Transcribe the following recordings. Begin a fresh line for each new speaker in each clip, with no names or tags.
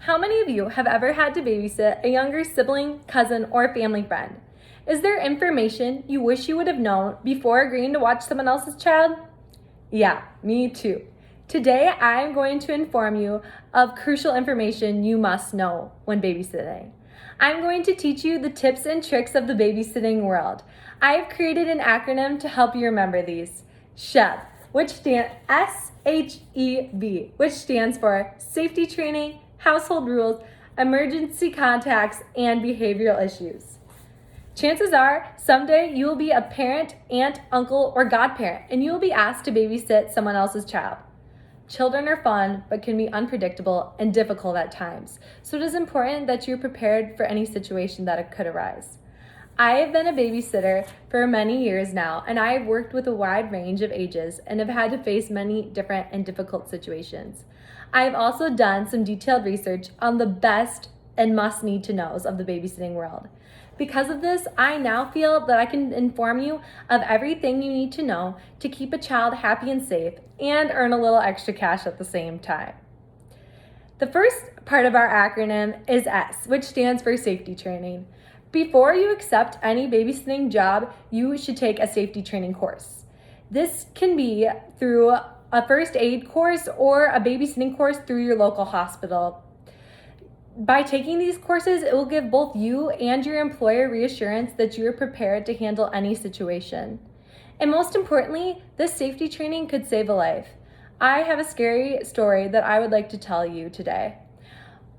How many of you have ever had to babysit a younger sibling, cousin, or family friend? Is there information you wish you would have known before agreeing to watch someone else's child? Yeah, me too. Today, I am going to inform you of crucial information you must know when babysitting. I'm going to teach you the tips and tricks of the babysitting world. I have created an acronym to help you remember these. SHEB, which stands SHEB, which stands for Safety Training, Household Rules, Emergency Contacts, and Behavioral Issues. Chances are, someday you will be a parent, aunt, uncle, or godparent, and you will be asked to babysit someone else's child. Children are fun, but can be unpredictable and difficult at times, so it is important that you're prepared for any situation that could arise. I have been a babysitter for many years now, and I have worked with a wide range of ages and have had to face many different and difficult situations. I have also done some detailed research on the best and must-need to knows of the babysitting world. Because of this, I now feel that I can inform you of everything you need to know to keep a child happy and safe and earn a little extra cash at the same time. The first part of our acronym is S, which stands for safety training. Before you accept any babysitting job, you should take a safety training course. This can be through a first aid course or a babysitting course through your local hospital. By taking these courses, it will give both you and your employer reassurance that you are prepared to handle any situation. And most importantly, this safety training could save a life. I have a scary story that I would like to tell you today.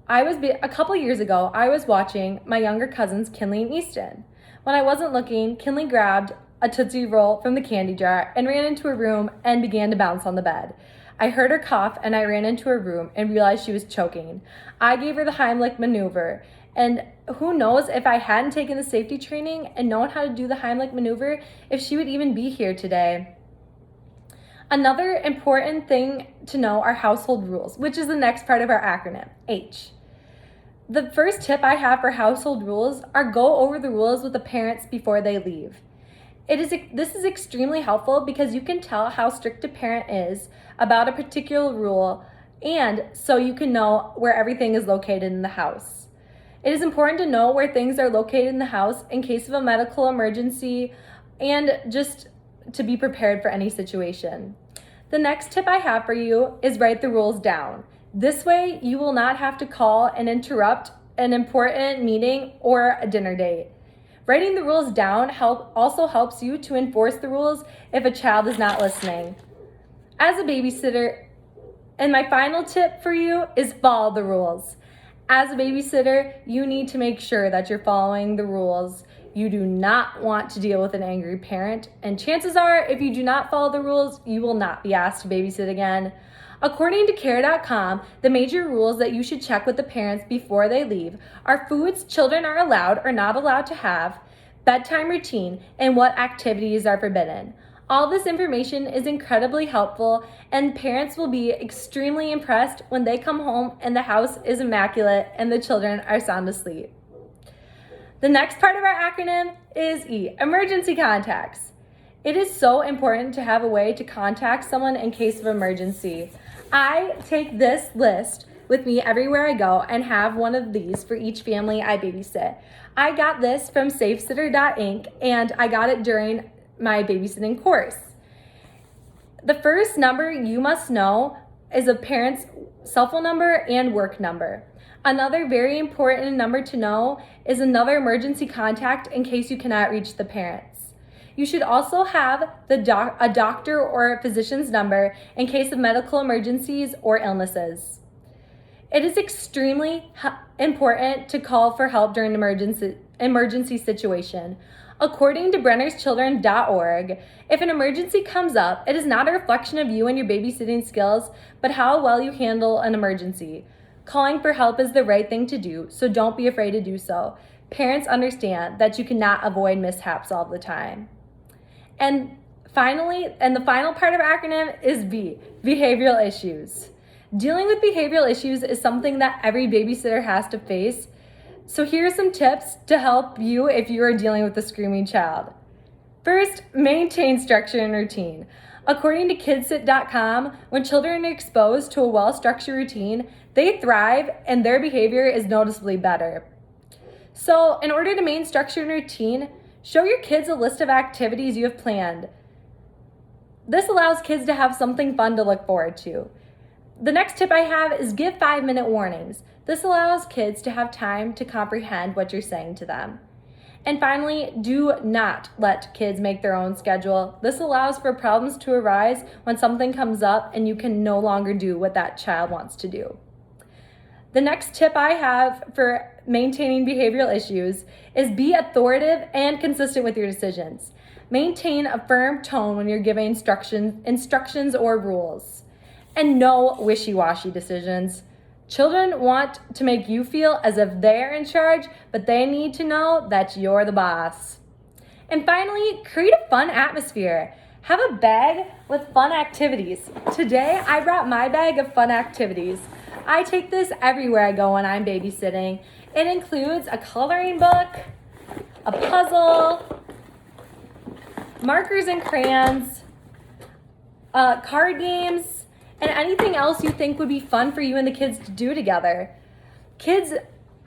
A couple years ago, I was watching my younger cousins, Kinley and Easton. When I wasn't looking, Kinley grabbed a Tootsie Roll from the candy jar and ran into her room and began to bounce on the bed. I heard her cough and I ran into her room and realized she was choking. I gave her the Heimlich maneuver, and who knows, if I hadn't taken the safety training and known how to do the Heimlich maneuver, if she would even be here today. Another important thing to know are household rules, which is the next part of our acronym, H. The first tip I have for household rules are go over the rules with the parents before they leave. This is extremely helpful because you can tell how strict a parent is about a particular rule, and so you can know where everything is located in the house. It is important to know where things are located in the house in case of a medical emergency and just to be prepared for any situation. The next tip I have for you is write the rules down. This way you will not have to call and interrupt an important meeting or a dinner date. Writing the rules down also helps you to enforce the rules if a child is not listening. As a babysitter, and my final tip for you is follow the rules. As a babysitter, you need to make sure that you're following the rules. You do not want to deal with an angry parent, and chances are, if you do not follow the rules, you will not be asked to babysit again. According to care.com, the major rules that you should check with the parents before they leave are foods children are allowed or not allowed to have, bedtime routine, and what activities are forbidden. All this information is incredibly helpful, and parents will be extremely impressed when they come home and the house is immaculate and the children are sound asleep. The next part of our acronym is E, emergency contacts. It is so important to have a way to contact someone in case of emergency. I take this list with me everywhere I go and have one of these for each family I babysit. I got this from SafeSitter.inc and I got it during my babysitting course. The first number you must know is a parent's cell phone number and work number. Another very important number to know is another emergency contact in case you cannot reach the parents. You should also have a doctor or a physician's number in case of medical emergencies or illnesses. It is extremely important to call for help during an emergency situation. According to brennerschildren.org, if an emergency comes up, it is not a reflection of you and your babysitting skills, but how well you handle an emergency. Calling for help is the right thing to do, so don't be afraid to do so. Parents understand that you cannot avoid mishaps all the time. And the final part of our acronym is B, behavioral issues. Dealing with behavioral issues is something that every babysitter has to face. So here are some tips to help you if you are dealing with a screaming child. First, maintain structure and routine. According to kidsit.com, when children are exposed to a well-structured routine, they thrive and their behavior is noticeably better. So, in order to maintain structure and routine, show your kids a list of activities you have planned. This allows kids to have something fun to look forward to. The next tip I have is give 5-minute warnings. This allows kids to have time to comprehend what you're saying to them. And finally, do not let kids make their own schedule. This allows for problems to arise when something comes up and you can no longer do what that child wants to do. The next tip I have for maintaining behavioral issues is be authoritative and consistent with your decisions. Maintain a firm tone when you're giving instructions or rules. And no wishy-washy decisions. Children want to make you feel as if they're in charge, but they need to know that you're the boss. And finally, create a fun atmosphere. Have a bag with fun activities. Today, I brought my bag of fun activities. I take this everywhere I go when I'm babysitting. It includes a coloring book, a puzzle, markers and crayons, card games, and anything else you think would be fun for you and the kids to do together. Kids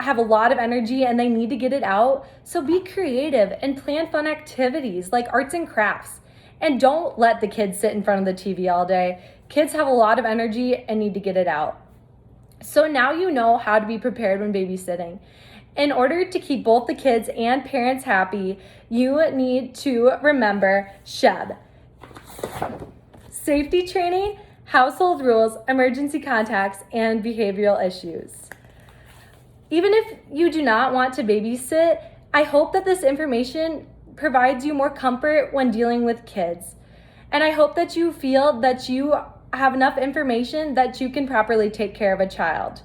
have a lot of energy and they need to get it out, so be creative and plan fun activities like arts and crafts. And don't let the kids sit in front of the TV all day. Kids have a lot of energy and need to get it out. So now you know how to be prepared when babysitting. In order to keep both the kids and parents happy, you need to remember SHEB. Safety training, household rules, emergency contacts, and behavioral issues. Even if you do not want to babysit, I hope that this information provides you more comfort when dealing with kids. And I hope that you feel that you have enough information that you can properly take care of a child.